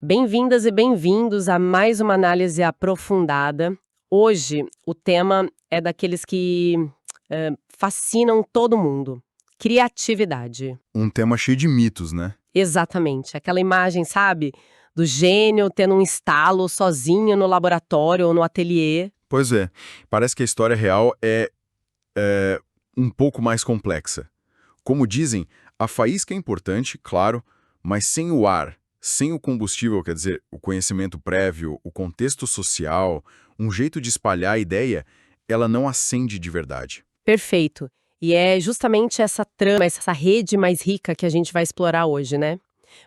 Bem-vindas e bem-vindos a mais uma análise aprofundada. Hoje, o tema é daqueles que fascinam todo mundo: criatividade. Um tema cheio de mitos, né? Exatamente. Aquela imagem, sabe? Do gênio tendo um estalo sozinho no laboratório ou no ateliê. Pois é, parece que a história real é um pouco mais complexa. Como dizem, a faísca é importante, claro, mas sem o ar, sem o combustível, quer dizer, o conhecimento prévio, o contexto social, um jeito de espalhar a ideia, ela não acende de verdade. Perfeito. E é justamente essa trama, essa rede mais rica que a gente vai explorar hoje, né?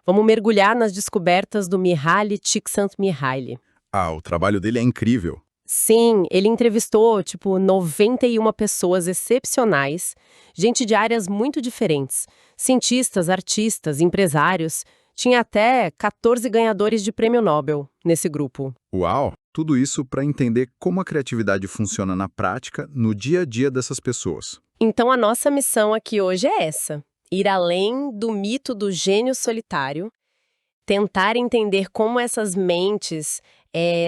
Vamos mergulhar nas descobertas do Mihaly Csikszentmihalyi. Ah, o trabalho dele é incrível. Sim, ele entrevistou, 91 pessoas excepcionais, gente de áreas muito diferentes, cientistas, artistas, empresários. Tinha até 14 ganhadores de prêmio Nobel nesse grupo. Uau! Tudo isso para entender como a criatividade funciona na prática, no dia a dia dessas pessoas. Então a nossa missão aqui hoje é essa: ir além do mito do gênio solitário, tentar entender como essas mentes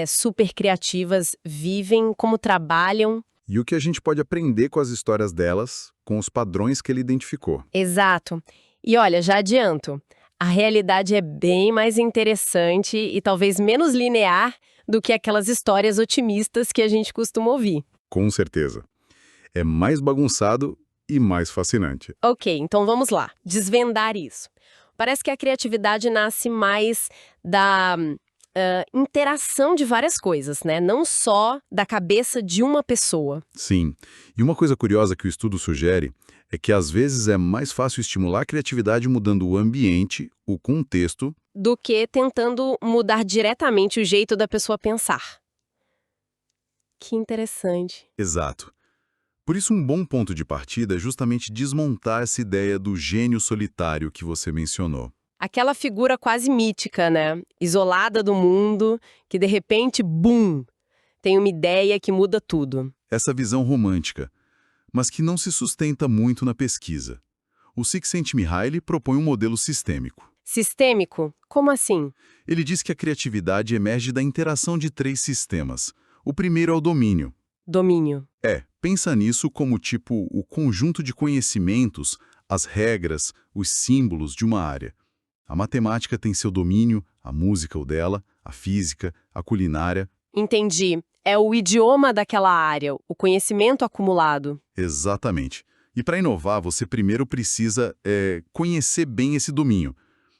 super criativas vivem, como trabalham. E o que a gente pode aprender com as histórias delas, com os padrões que ele identificou. Exato. E olha, já adianto, a realidade é bem mais interessante e talvez menos linear do que aquelas histórias otimistas que a gente costuma ouvir. Com certeza. É mais bagunçado e mais fascinante. Ok, então vamos lá, desvendar isso. Parece que a criatividade nasce mais da interação de várias coisas, né? Não só da cabeça de uma pessoa. Sim. E uma coisa curiosa que o estudo sugere é que às vezes é mais fácil estimular a criatividade mudando o ambiente, o contexto. Do que tentando mudar diretamente o jeito da pessoa pensar. Que interessante. Exato. Por isso, um bom ponto de partida é justamente desmontar essa ideia do gênio solitário que você mencionou. Aquela figura quase mítica, né? Isolada do mundo, que de repente, bum, tem uma ideia que muda tudo. Essa visão romântica, mas que não se sustenta muito na pesquisa. O Csikszentmihalyi propõe um modelo sistêmico. Sistêmico? Como assim? Ele diz que a criatividade emerge da interação de três sistemas. O primeiro é o domínio. Domínio. Pensa nisso como tipo o conjunto de conhecimentos, as regras, os símbolos de uma área. A matemática tem seu domínio, a música o dela, a física, a culinária. Entendi. É o idioma daquela área, o conhecimento acumulado. Exatamente. E para inovar, você primeiro precisa conhecer bem esse domínio.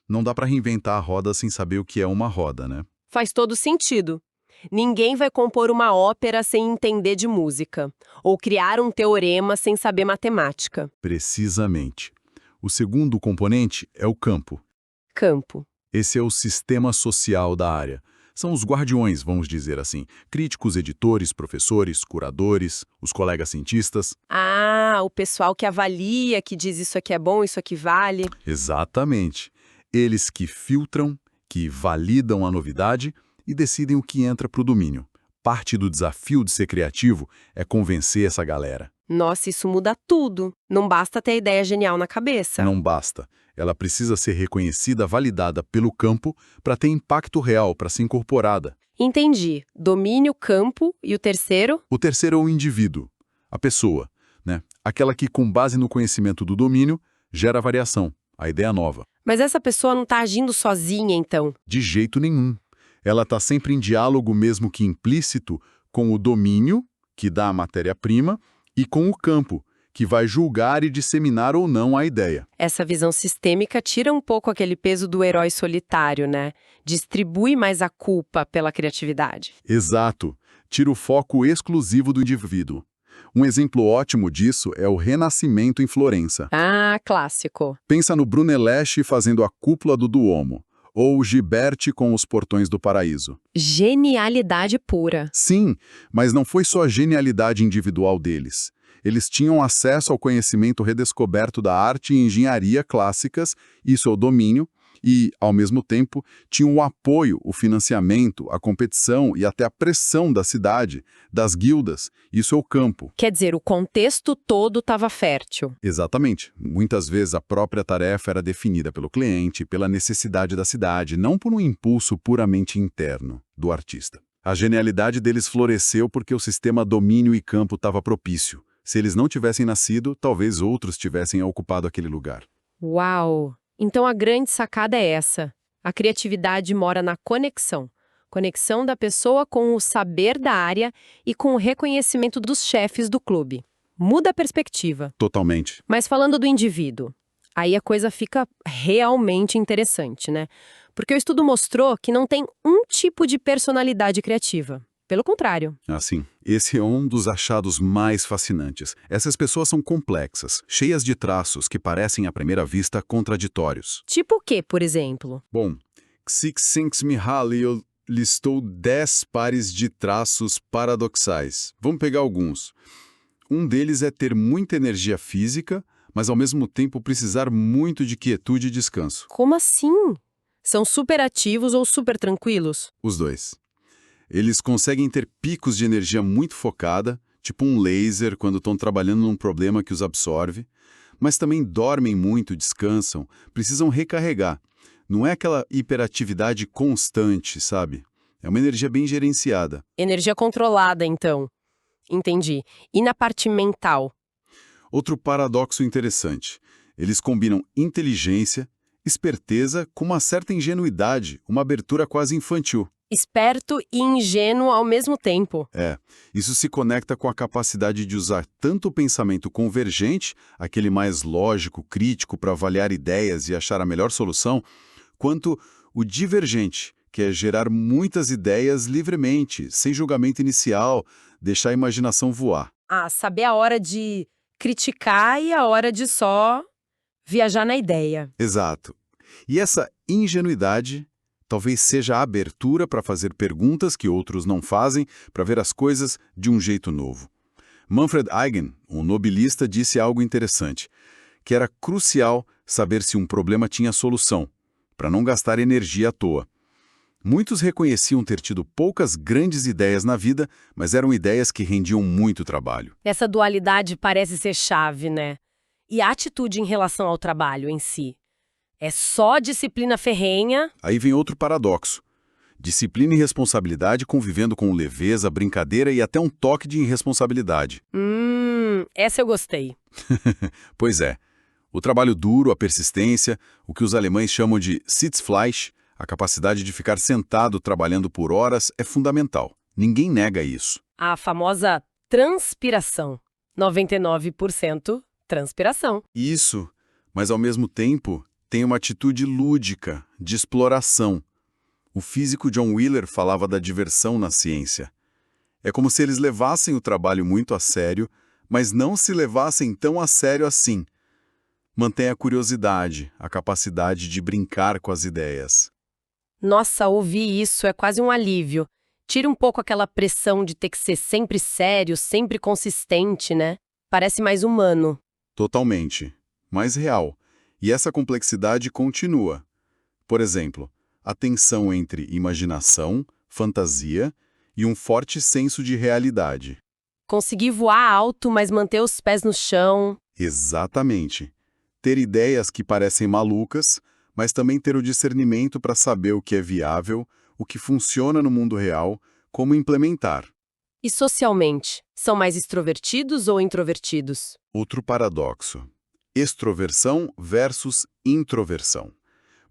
Não dá para reinventar a roda sem saber o que é uma roda, né? Faz todo sentido. Ninguém vai compor uma ópera sem entender de música, ou criar um teorema sem saber matemática. Precisamente. O segundo componente é o campo. Campo. Esse é o sistema social da área. São os guardiões, vamos dizer assim. Críticos, editores, professores, curadores, os colegas cientistas. Ah, o pessoal que avalia, que diz isso aqui é bom, isso aqui vale. Exatamente. Eles que filtram, que validam a novidade e decidem o que entra para o domínio. Parte do desafio de ser criativo é convencer essa galera. Nossa, isso muda tudo. Não basta ter a ideia genial na cabeça. Não basta. Ela precisa ser reconhecida, validada pelo campo para ter impacto real, para ser incorporada. Entendi. Domínio, campo e o terceiro? O terceiro é o indivíduo, a pessoa, né? Aquela que, com base no conhecimento do domínio, gera variação, a ideia nova. Mas essa pessoa não está agindo sozinha, então? De jeito nenhum. Ela está sempre em diálogo, mesmo que implícito, com o domínio, que dá a matéria-prima, e com o campo, que vai julgar e disseminar ou não a ideia. Essa visão sistêmica tira um pouco aquele peso do herói solitário, né? Distribui mais a culpa pela criatividade. Exato. Tira o foco exclusivo do indivíduo. Um exemplo ótimo disso é o Renascimento em Florença. Ah, clássico. Pensa no Brunelleschi fazendo a cúpula do Duomo, ou Ghiberti com os portões do paraíso. Genialidade pura. Sim, mas não foi só a genialidade individual deles. Eles tinham acesso ao conhecimento redescoberto da arte e engenharia clássicas, isso é o domínio, E, ao mesmo tempo, tinham o apoio, o financiamento, a competição e até a pressão da cidade, das guildas. Isso é o campo. Quer dizer, o contexto todo estava fértil. Exatamente. Muitas vezes a própria tarefa era definida pelo cliente, pela necessidade da cidade, não por um impulso puramente interno do artista. A genialidade deles floresceu porque o sistema domínio e campo estava propício. Se eles não tivessem nascido, talvez outros tivessem ocupado aquele lugar. Uau! Então a grande sacada é essa. A criatividade mora na conexão. Conexão da pessoa com o saber da área e com o reconhecimento dos chefes do clube. Muda a perspectiva. Totalmente. Mas falando do indivíduo, aí a coisa fica realmente interessante, né? Porque o estudo mostrou que não tem um tipo de personalidade criativa. Pelo contrário. Assim, esse é um dos achados mais fascinantes. Essas pessoas são complexas, cheias de traços que parecem à primeira vista contraditórios. Tipo o quê, por exemplo? Bom, Csikszentmihalyi listou 10 pares de traços paradoxais. Vamos pegar alguns. Um deles é ter muita energia física, mas ao mesmo tempo precisar muito de quietude e descanso. Como assim? São super ativos ou super tranquilos? Os dois. Eles conseguem ter picos de energia muito focada, tipo um laser quando estão trabalhando num problema que os absorve, mas também dormem muito, descansam, precisam recarregar. Não é aquela hiperatividade constante, sabe? É uma energia bem gerenciada. Energia controlada, então. Entendi. E na parte mental? Outro paradoxo interessante. Eles combinam inteligência, esperteza com uma certa ingenuidade, uma abertura quase infantil. Esperto e ingênuo ao mesmo tempo. Isso se conecta com a capacidade de usar tanto o pensamento convergente, aquele mais lógico, crítico para avaliar ideias e achar a melhor solução, quanto o divergente, que é gerar muitas ideias livremente, sem julgamento inicial, deixar a imaginação voar. Saber a hora de criticar e a hora de só viajar na ideia. Exato. E essa ingenuidade talvez seja a abertura para fazer perguntas que outros não fazem, para ver as coisas de um jeito novo. Manfred Eigen, um nobilista, disse algo interessante, que era crucial saber se um problema tinha solução, para não gastar energia à toa. Muitos reconheciam ter tido poucas grandes ideias na vida, mas eram ideias que rendiam muito trabalho. Essa dualidade parece ser chave, né? E a atitude em relação ao trabalho em si? É só disciplina ferrenha? Aí vem outro paradoxo. Disciplina e responsabilidade convivendo com leveza, brincadeira e até um toque de irresponsabilidade. Essa eu gostei. Pois é. O trabalho duro, a persistência, o que os alemães chamam de Sitzfleisch, a capacidade de ficar sentado trabalhando por horas, é fundamental. Ninguém nega isso. A famosa transpiração. 99% transpiração. Isso, mas ao mesmo tempo tem uma atitude lúdica, de exploração. O físico John Wheeler falava da diversão na ciência. É como se eles levassem o trabalho muito a sério, mas não se levassem tão a sério assim. Mantém a curiosidade, a capacidade de brincar com as ideias. Nossa, ouvir isso é quase um alívio. Tira um pouco aquela pressão de ter que ser sempre sério, sempre consistente, né? Parece mais humano. Totalmente. Mais real. E essa complexidade continua. Por exemplo, a tensão entre imaginação, fantasia e um forte senso de realidade. Conseguir voar alto, mas manter os pés no chão. Exatamente. Ter ideias que parecem malucas, mas também ter o discernimento para saber o que é viável, o que funciona no mundo real, como implementar. E socialmente, são mais extrovertidos ou introvertidos? Outro paradoxo. Extroversão versus introversão.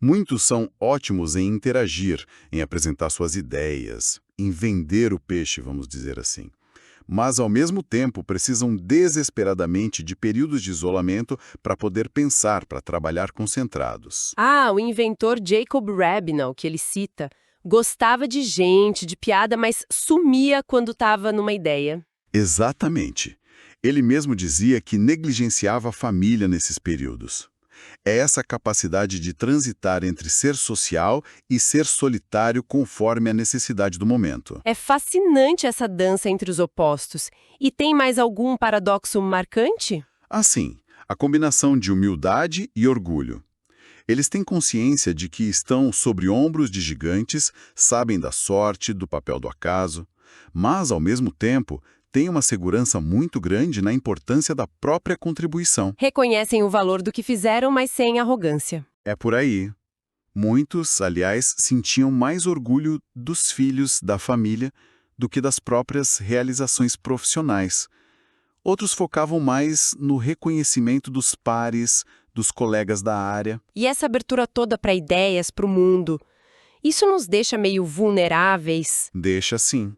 Muitos são ótimos em interagir, em apresentar suas ideias, em vender o peixe, vamos dizer assim. Mas, ao mesmo tempo, precisam desesperadamente de períodos de isolamento para poder pensar, para trabalhar concentrados. O inventor Jacob Rabinow, que ele cita, gostava de gente, de piada, mas sumia quando estava numa ideia. Exatamente. Ele mesmo dizia que negligenciava a família nesses períodos. É essa capacidade de transitar entre ser social e ser solitário conforme a necessidade do momento. É fascinante essa dança entre os opostos. E tem mais algum paradoxo marcante? Assim, a combinação de humildade e orgulho. Eles têm consciência de que estão sobre ombros de gigantes, sabem da sorte, do papel do acaso, mas, ao mesmo tempo, têm uma segurança muito grande na importância da própria contribuição. Reconhecem o valor do que fizeram, mas sem arrogância. É por aí. Muitos, aliás, sentiam mais orgulho dos filhos, da família, do que das próprias realizações profissionais. Outros focavam mais no reconhecimento dos pares, dos colegas da área. E essa abertura toda para ideias, para o mundo, isso nos deixa meio vulneráveis. Deixa sim.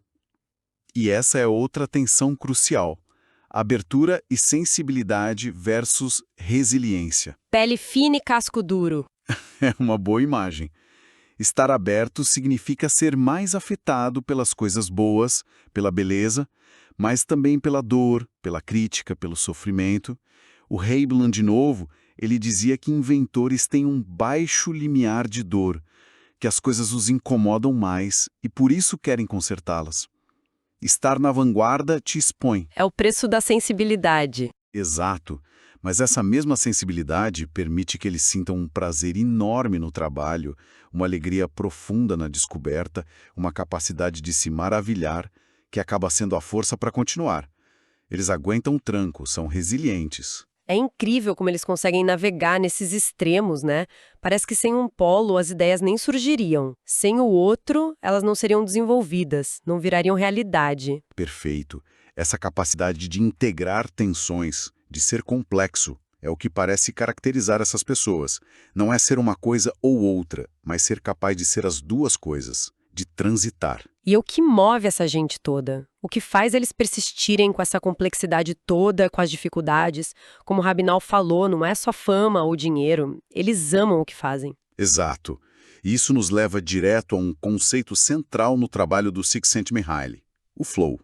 E essa é outra tensão crucial. Abertura e sensibilidade versus resiliência. Pele fina e casco duro. É uma boa imagem. Estar aberto significa ser mais afetado pelas coisas boas, pela beleza, mas também pela dor, pela crítica, pelo sofrimento. O Heiberlin, de novo, ele dizia que inventores têm um baixo limiar de dor, que as coisas os incomodam mais e por isso querem consertá-las. Estar na vanguarda te expõe. É o preço da sensibilidade. Exato. Mas essa mesma sensibilidade permite que eles sintam um prazer enorme no trabalho, uma alegria profunda na descoberta, uma capacidade de se maravilhar, que acaba sendo a força para continuar. Eles aguentam o tranco, são resilientes. É incrível como eles conseguem navegar nesses extremos, né? Parece que sem um polo as ideias nem surgiriam. Sem o outro, elas não seriam desenvolvidas, não virariam realidade. Perfeito. Essa capacidade de integrar tensões, de ser complexo, é o que parece caracterizar essas pessoas. Não é ser uma coisa ou outra, mas ser capaz de ser as duas coisas, de transitar. E é o que move essa gente toda? O que faz eles persistirem com essa complexidade toda, com as dificuldades? Como o Rabinal falou, não é só fama ou dinheiro. Eles amam o que fazem. Exato. E isso nos leva direto a um conceito central no trabalho do Csikszentmihalyi, o flow.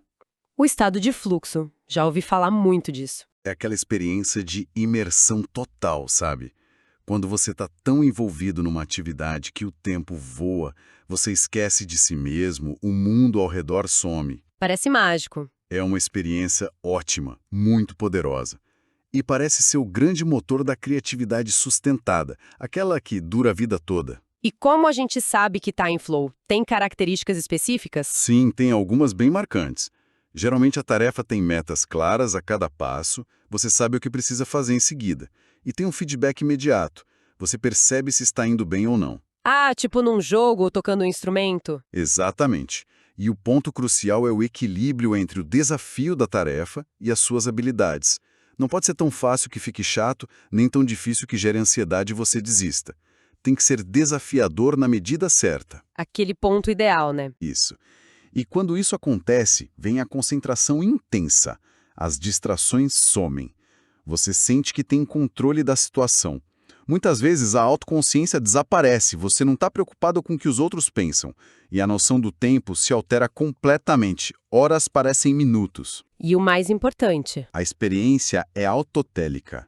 O estado de fluxo. Já ouvi falar muito disso. É aquela experiência de imersão total, sabe? Quando você está tão envolvido numa atividade que o tempo voa, você esquece de si mesmo, o mundo ao redor some. Parece mágico. É uma experiência ótima, muito poderosa. E parece ser o grande motor da criatividade sustentada, aquela que dura a vida toda. E como a gente sabe que está em flow? Tem características específicas? Sim, tem algumas bem marcantes. Geralmente a tarefa tem metas claras a cada passo, você sabe o que precisa fazer em seguida. E tem um feedback imediato. Você percebe se está indo bem ou não. Ah, tipo num jogo ou tocando um instrumento? Exatamente. E o ponto crucial é o equilíbrio entre o desafio da tarefa e as suas habilidades. Não pode ser tão fácil que fique chato, nem tão difícil que gere ansiedade e você desista. Tem que ser desafiador na medida certa. Aquele ponto ideal, né? Isso. E quando isso acontece, vem a concentração intensa. As distrações somem. Você sente que tem controle da situação. Muitas vezes a autoconsciência desaparece, você não está preocupado com o que os outros pensam. E a noção do tempo se altera completamente. Horas parecem minutos. E o mais importante, A experiência é autotélica.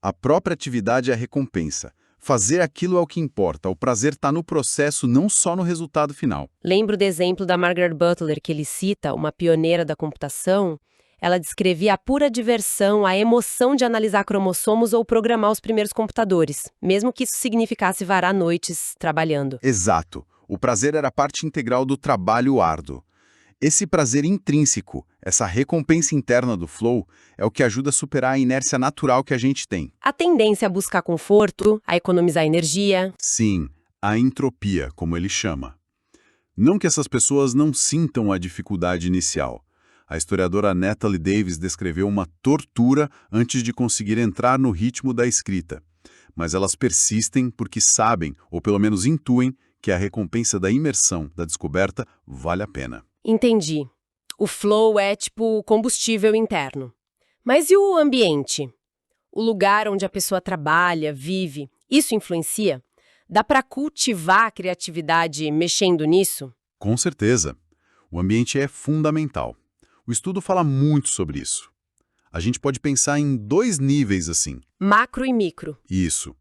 A própria atividade é a recompensa. Fazer aquilo é o que importa, o prazer está no processo, não só no resultado final. lembro do exemplo da Margaret Butler que ele cita, uma pioneira da computação. Ela descrevia a pura diversão, a emoção de analisar cromossomos ou programar os primeiros computadores, mesmo que isso significasse varar noites trabalhando. Exato. O prazer era parte integral do trabalho árduo. Esse prazer intrínseco, essa recompensa interna do flow, é o que ajuda a superar a inércia natural que a gente tem. A tendência a buscar conforto, a economizar energia. Sim, a entropia, como ele chama. Não que essas pessoas não sintam a dificuldade inicial. A historiadora Natalie Davis descreveu uma tortura antes de conseguir entrar no ritmo da escrita. Mas elas persistem porque sabem, ou pelo menos intuem, que a recompensa da imersão, da descoberta, vale a pena. Entendi. O flow é tipo combustível interno. Mas e o ambiente? O lugar onde a pessoa trabalha, vive, isso influencia? Dá para cultivar a criatividade mexendo nisso? Com certeza. O ambiente é fundamental. O estudo fala muito sobre isso. A gente pode pensar em dois níveis assim. Macro e micro. Isso.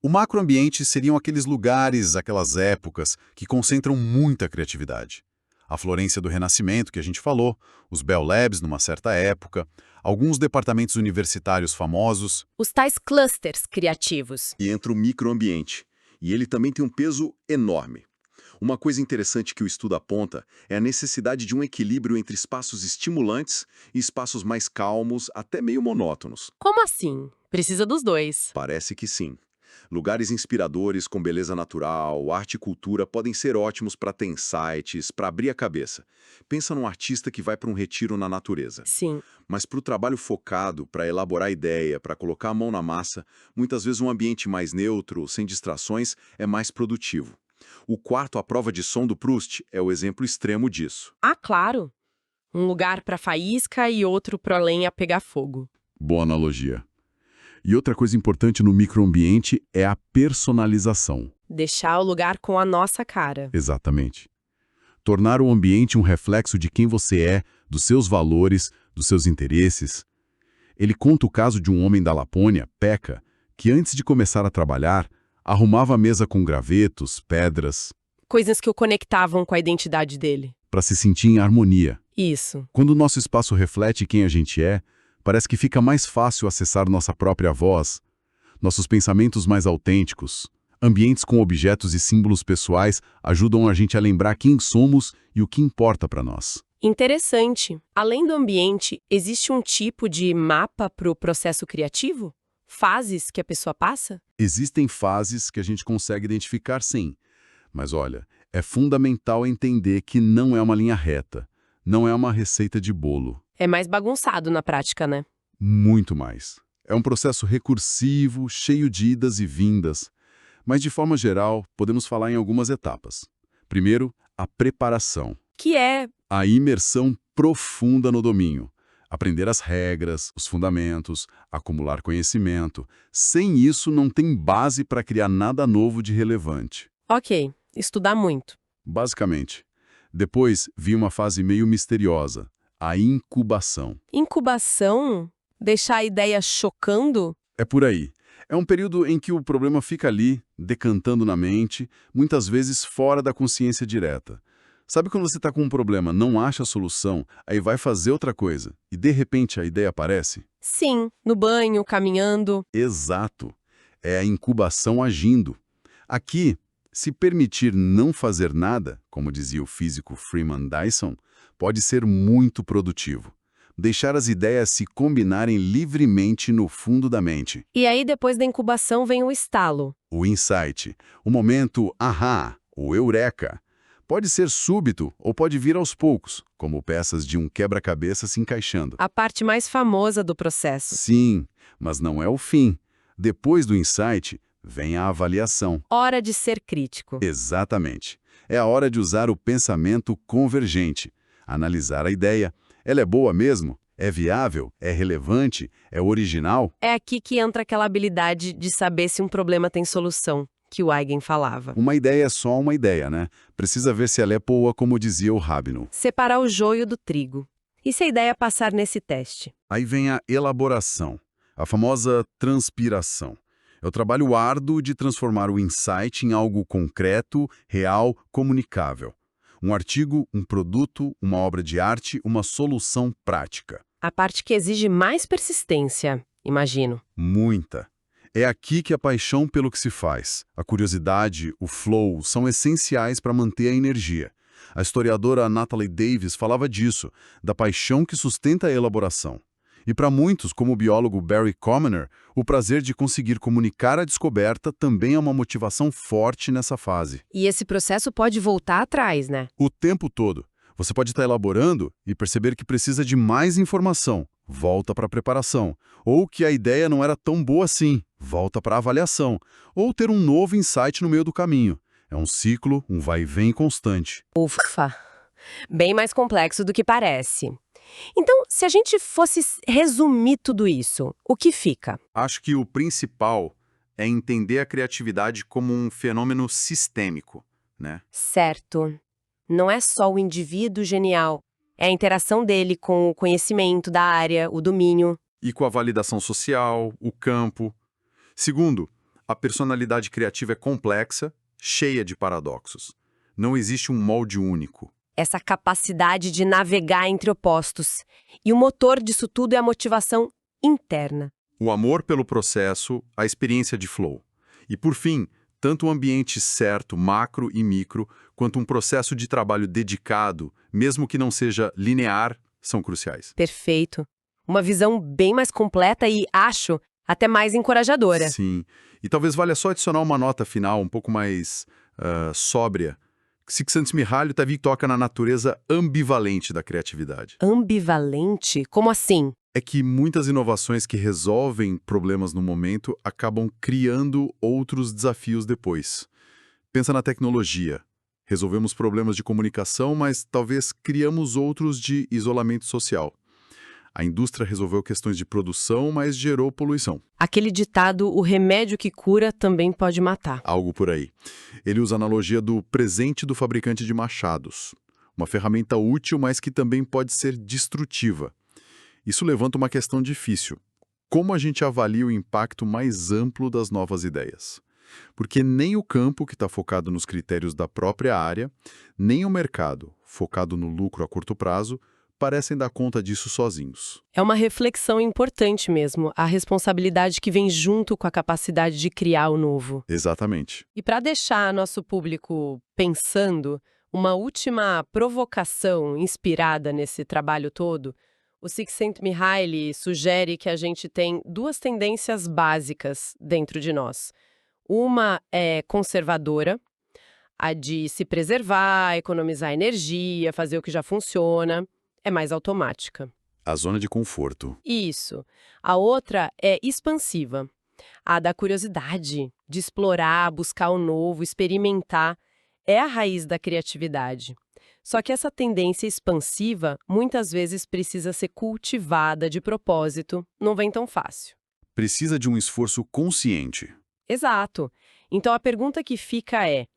O macroambiente seriam aqueles lugares, aquelas épocas que concentram muita criatividade. A Florência do Renascimento, que a gente falou, os Bell Labs numa certa época, alguns departamentos universitários famosos. Os tais clusters criativos. E entra o microambiente. E ele também tem um peso enorme. Uma coisa interessante que o estudo aponta é a necessidade de um equilíbrio entre espaços estimulantes e espaços mais calmos, até meio monótonos. Como assim? Precisa dos dois. Parece que sim. Lugares inspiradores com beleza natural, arte e cultura podem ser ótimos para ter insights, para abrir a cabeça. Pensa num artista que vai para um retiro na natureza. Sim. Mas para o trabalho focado, para elaborar ideia, para colocar a mão na massa, muitas vezes um ambiente mais neutro, sem distrações, é mais produtivo. O quarto, a prova de som do Proust, é o exemplo extremo disso. Ah, claro. Um lugar para faísca e outro para lenha pegar fogo. Boa analogia. E outra coisa importante no microambiente é a personalização. Deixar o lugar com a nossa cara. Exatamente. Tornar o ambiente um reflexo de quem você é, dos seus valores, dos seus interesses. Ele conta o caso de um homem da Lapônia, Pekka, que antes de começar a trabalhar, arrumava a mesa com gravetos, pedras, Coisas que o conectavam com a identidade dele. para se sentir em harmonia. Isso. Quando o nosso espaço reflete quem a gente é, parece que fica mais fácil acessar nossa própria voz, nossos pensamentos mais autênticos. Ambientes com objetos e símbolos pessoais ajudam a gente a lembrar quem somos e o que importa para nós. Interessante. Além do ambiente, existe um tipo de mapa para o processo criativo? Fases que a pessoa passa? Existem fases que a gente consegue identificar, sim. Mas olha, é fundamental entender que não é uma linha reta, não é uma receita de bolo. É mais bagunçado na prática, né? Muito mais. É um processo recursivo, cheio de idas e vindas. Mas, de forma geral, podemos falar em algumas etapas. Primeiro, a preparação. Que é... A imersão profunda no domínio. Aprender as regras, os fundamentos, acumular conhecimento. Sem isso, não tem base para criar nada novo de relevante. Ok, estudar muito. Basicamente. Depois, vi uma fase meio misteriosa. A incubação. Incubação? Deixar a ideia chocando? É por aí. É um período em que o problema fica ali, decantando na mente, muitas vezes fora da consciência direta. Sabe quando você está com um problema, não acha a solução, aí vai fazer outra coisa, e de repente a ideia aparece? Sim, no banho, caminhando. Exato. É a incubação agindo. Aqui, se permitir não fazer nada, como dizia o físico Freeman Dyson, pode ser muito produtivo. Deixar as ideias se combinarem livremente no fundo da mente. E aí, depois da incubação, vem o estalo. O insight, o momento ahá, o eureka. Pode ser súbito ou pode vir aos poucos, como peças de um quebra-cabeça se encaixando. A parte mais famosa do processo. Sim, mas não é o fim. Depois do insight, vem a avaliação. Hora de ser crítico. Exatamente. É a hora de usar o pensamento convergente. Analisar a ideia. Ela é boa mesmo? É viável? É relevante? É original? É aqui que entra aquela habilidade de saber se um problema tem solução, que o Eigen falava. Uma ideia é só uma ideia, né? Precisa ver se ela é boa, como dizia o Rabino. Separar o joio do trigo. E se a ideia passar nesse teste? Aí vem a elaboração, a famosa transpiração. É o trabalho árduo de transformar o insight em algo concreto, real, comunicável. Um artigo, um produto, uma obra de arte, uma solução prática. A parte que exige mais persistência, imagino. Muita. É aqui que a paixão pelo que se faz, a curiosidade, o flow, são essenciais para manter a energia. A historiadora Natalie Davis falava disso, da paixão que sustenta a elaboração. E para muitos, como o biólogo Barry Commoner, o prazer de conseguir comunicar a descoberta também é uma motivação forte nessa fase. E esse processo pode voltar atrás, né? O tempo todo. Você pode estar elaborando e perceber que precisa de mais informação. Volta para a preparação. Ou que a ideia não era tão boa assim. Volta para a avaliação. Ou ter um novo insight no meio do caminho. É um ciclo, um vai e vem constante. Ufa! Bem mais complexo do que parece. Então, se a gente fosse resumir tudo isso, o que fica? Acho que o principal é entender a criatividade como um fenômeno sistêmico, né? Certo. Não é só o indivíduo genial. É a interação dele com o conhecimento da área, o domínio. E com a validação social, o campo. Segundo, a personalidade criativa é complexa, cheia de paradoxos. Não existe um molde único. essa capacidade de navegar entre opostos. E o motor disso tudo é a motivação interna. O amor pelo processo, a experiência de flow. E, por fim, tanto um ambiente certo, macro e micro, quanto um processo de trabalho dedicado, mesmo que não seja linear, são cruciais. Perfeito. Uma visão bem mais completa e, acho, até mais encorajadora. Sim. E talvez valha só adicionar uma nota final um pouco mais sóbria. Csikszentmihalyi toca na natureza ambivalente da criatividade. Ambivalente? Como assim? É que muitas inovações que resolvem problemas no momento acabam criando outros desafios depois. Pensa na tecnologia. Resolvemos problemas de comunicação, mas talvez criamos outros de isolamento social. A indústria resolveu questões de produção, mas gerou poluição. Aquele ditado, o remédio que cura também pode matar. Algo por aí. Ele usa a analogia do presente do fabricante de machados. Uma ferramenta útil, mas que também pode ser destrutiva. Isso levanta uma questão difícil. Como a gente avalia o impacto mais amplo das novas ideias? Porque nem o campo, que está focado nos critérios da própria área, nem o mercado, focado no lucro a curto prazo, parecem dar conta disso sozinhos. É uma reflexão importante mesmo, a responsabilidade que vem junto com a capacidade de criar o novo. Exatamente. E para deixar nosso público pensando, uma última provocação inspirada nesse trabalho todo, o Csikszentmihalyi sugere que a gente tem duas tendências básicas dentro de nós. Uma é conservadora, a de se preservar, economizar energia, fazer o que já funciona. É mais automática. A zona de conforto. Isso. A outra é expansiva. A da curiosidade, de explorar, buscar o novo, experimentar, é a raiz da criatividade. Só que essa tendência expansiva muitas vezes precisa ser cultivada de propósito, não vem tão fácil. Precisa de um esforço consciente. Exato. Então a pergunta que fica é: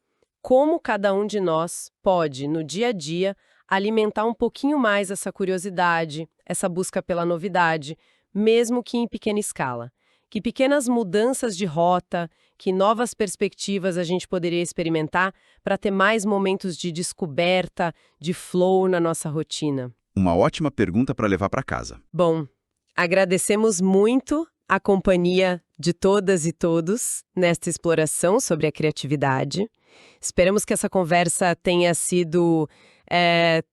como cada um de nós pode, no dia a dia, alimentar um pouquinho mais essa curiosidade, essa busca pela novidade, mesmo que em pequena escala? Que pequenas mudanças de rota, que novas perspectivas a gente poderia experimentar para ter mais momentos de descoberta, de flow na nossa rotina? Uma ótima pergunta para levar para casa. Bom, agradecemos muito a companhia de todas e todos nesta exploração sobre a criatividade. Esperamos que essa conversa tenha sido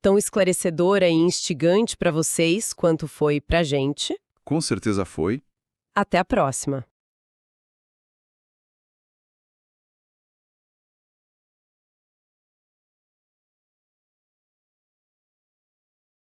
tão esclarecedora e instigante para vocês quanto foi para a gente. Com certeza foi. Até a próxima!